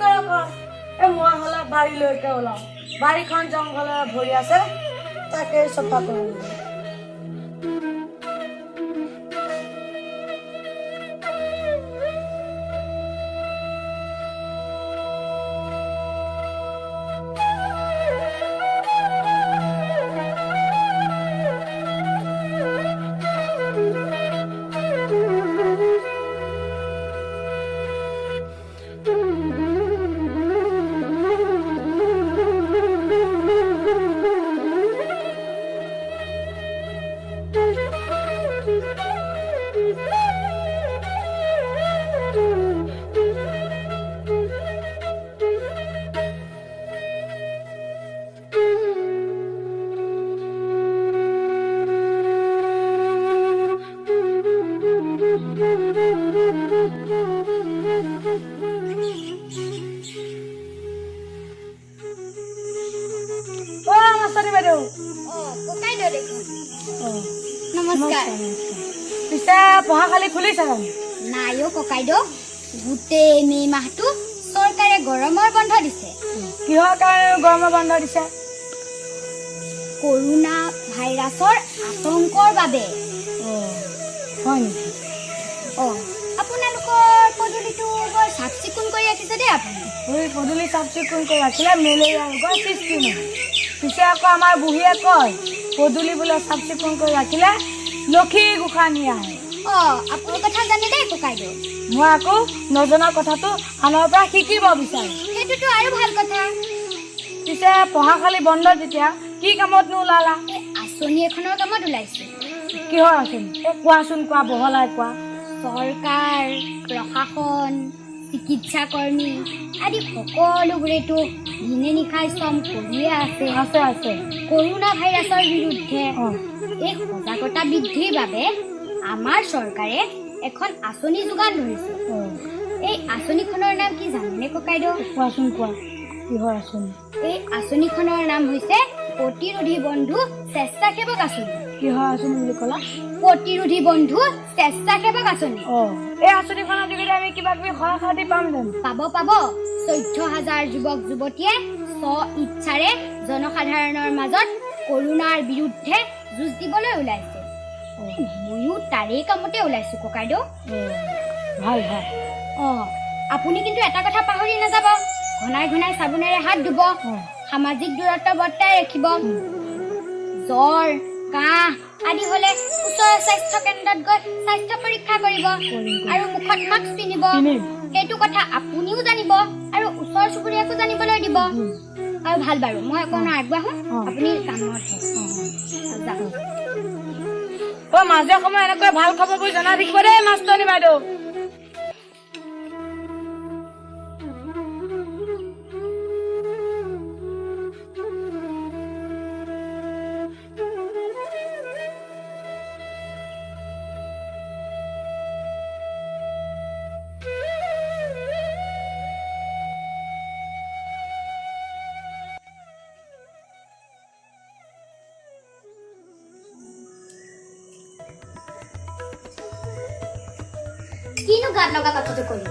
কৰক মই হলে বাৰীলৈকে ওলাও বাৰীখন জংঘলেৰে ভৰি আছে তাকে চফা কৰোঁ নমস্কাৰ পিছে পঢ়াশালী খুলিছে নাই অ' ককাইদেউ গোটেই মে' মাহটো চৰকাৰে গৰমৰ বন্ধ দিছে কিহৰ কাৰণে গৰমৰ বন্ধ দিছে কৰোণা ভাইৰাছৰ আতংকৰ বাবে হয় নেকি আপোনালোকৰ পদূলিটো বৰ চাফ চিকুণ কৰি ৰাখিছে দেই আপুনি পদূলি চাফ চিকুণ কৰি ৰাখিলে মেলেৰিয়া ৰোগৰ সৃষ্টি নহয় পিছে আকৌ আমাৰ বুঢ়ীয়ে কয় পদূলি বোলে চাফ চিকুণ কৰি ৰাখিলে লক্ষী গোসাঁনী আহে আপুনি কথা জানে দেই ককাইদেউ মই আকৌ নজনা কথাটো আনৰ পৰা শিকিব বিচাৰোঁ সেইটোতো আৰু ভাল কথা পিছে পঢ়াশালী বন্ধ যেতিয়া কি কামতনো ওলালা আঁচনি এখনৰ কামত ওলাইছে কিহৰ আঁচনি কোৱাচোন কোৱা বহলাই কোৱা চৰকাৰ প্ৰশাসন চিকিৎসা কৰ্মী আদি সকলোবোৰেতো দিনে নিশাই শ্ৰম কৰিয়ে আছে কৰোণা ভাইৰাছৰ বিৰুদ্ধে এই সজাগতা বৃদ্ধিৰ বাবে আমাৰ চৰকাৰে এখন আঁচনি যোগান ধৰিছে এই আঁচনিখনৰ নাম কি জানেনে ককাইদেউ কোৱাচোন কোৱা কিহৰ আঁচনি এই আঁচনিখনৰ নাম হৈছে প্ৰতিৰোধী বন্ধু স্বেচ্ছাসেৱক আঁচনি কিহৰ আঁচনি বুলি ক'লা প্ৰতিৰোধী বন্ধু স্বেচ্ছাসেৱক আঁচনি এই আঁচনিখনৰ যোগেদি আমি কিবা কিবি সহায় সাহায্য পাম জানো পাব 14,000 যুৱক যুৱতীয়ে স্ব ইচ্ছাৰে জনসাধাৰণৰ মাজত কৰোণাৰ বিৰুদ্ধে যুঁজ দিবলৈ ওলাইছে ময়ো তাৰেই কামতে ওলাইছো ককাইদেউ ভাল আপুনি কিন্তু এটা কথা পাহৰি নাযাব ঘনাই ঘনাই চাবোনেৰে হাত ধুব সামাজিক দূৰত্ব বৰ্তাই ৰাখিব জ্বৰ কাহ আদি হলে ওচৰৰ স্বাস্থ্য কেন্দ্ৰত গৈ স্বাস্থ্য পৰীক্ষা কৰিব আৰু মুখত মাস্ক পিন্ধিব সেইটো কথা আপুনিও জানিব আৰু ওচৰ চুবুৰীয়াকো জানিবলৈ দিব আৰু ভাল বাৰু মই অকণমান আগবাঢ়ো আপুনি কামত মাজে সময়ে এনেকৈ ভাল খবৰবোৰ জনাই থাকিব দেই মাষ্টৰনী বাইদেউ কিনো গাত লগা কথাটো কলি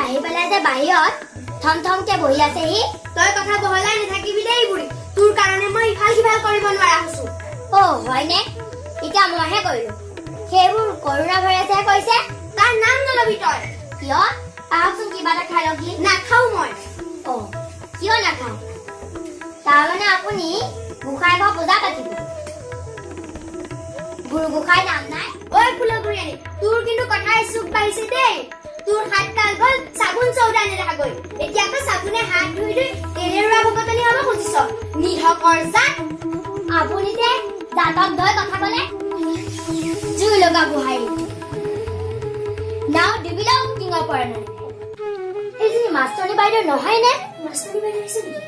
আহি পেলাই যে বাহিৰত থম থমকে বহি আছে সি তই কথা বহলাই নাথাকিবি দেই বুঢ়ী তোৰ কাৰণে মই ইফাল সিফাল কৰিব নোৱাৰা হৈছো হয়নে এতিয়া মইহে কৰিলো সেইবোৰ কৰোণা ভাইৰাছে কৈছে তাৰ নাম নলবি তই কিয় আহকচোন কিবা এটা খাই লবি নাখাও মই কিয় নাখাও তাৰমানে আপুনি গোসাঁই ঘৰ পূজা পাতিব গুৰু গোসাঁই নাম নাই ঐ ফুলগুৰিয়ানী তোৰ কিন্তু কথাই চুপ পাইছে দেই তোৰ হাত কাল গল চাবোন চৌদা নেদেখা গৈ এতিয়াতো চাবোনে হাত ধুই ধুই কেনেৰুৱা ভকতনি হ'ব খুজিছ নিধকৰ জাত আপুনি যে দাঁতক ধৈ কথা ক'লে জুই লগা বুহাৰী নাও ডিবিলাও টিঙৰ পৰা নাই এইজনী মাষ্টৰনী বাইদেউ নহয় নে মাষ্টৰনী বাইদেউ আহিছে নেকি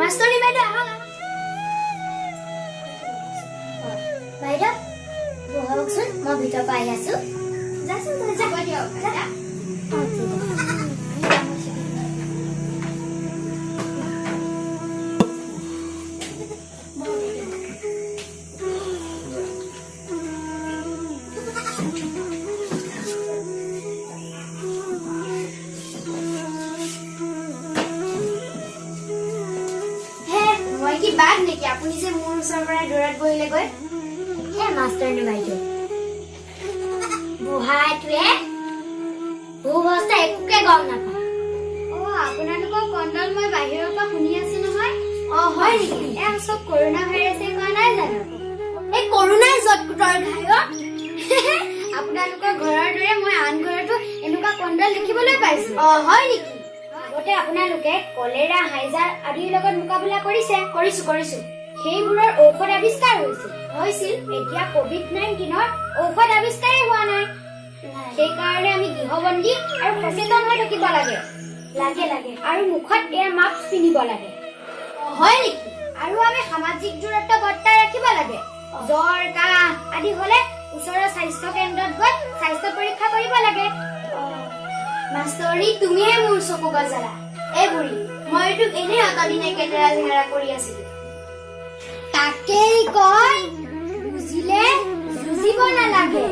মাষ্টৰনী বাইদেউ আহক বাইদেউ বহকচোন মই ভিতৰ পৰা আহি আছো যাচোন যাব দিয়ক নেকি আপুনি যে মোৰ ওচৰৰ পৰা দৌৰাত বহিলে গৈ হে মাষ্টাৰনী বাইদেউ বুঢ়াটোৱে ভূৱস্থা একোকে গম নাপায় আপোনালোকৰ কণ্ডল মই বাহিৰৰ পৰা শুনি আছো নহয় হয় নেকি এয়া চব কৰোণা ভাইৰাছে কোৱা নাই জানো এই কৰোণাই জটকুটৰ ঘায়ত আপোনালোকৰ ঘৰৰ দৰে মই আন ঘৰতো এনেকুৱা কণ্ডল দেখিবলৈ পাইছো হয় নেকি আগতে আপোনালোকে কলেৰা হাইজাৰ আদিৰ লগত মোকাবিলা কৰিছো সেইবোৰৰ ঔষধ আৱিষ্কাৰ হৈছিল এতিয়া কোভিড-19ৰ ঔষধ আৱিষ্কাৰেই হোৱা নাই সেইকাৰণে আমি গৃহবন্দী আৰু সচেতন হৈ থাকিব লাগে আৰু মুখত এয়া মাস্ক পিন্ধিব লাগে হয় নেকি আৰু আমি সামাজিক দূৰত্ব বৰ্তাই ৰাখিব লাগে জ্বৰ কাহ আদি হলে ওচৰৰ স্বাস্থ্য কেন্দ্ৰত গৈ স্বাস্থ্য পৰীক্ষা কৰিব লাগে মাষ্টৰী তুমিয়ে মোৰ চকু গজালা এই বুঢ়ী মই তোক এনেই অতদিনে কেটেৰা জেহেৰা কৰি আছিলো তাকেই কয় বুজিলে যুঁজিব নালাগে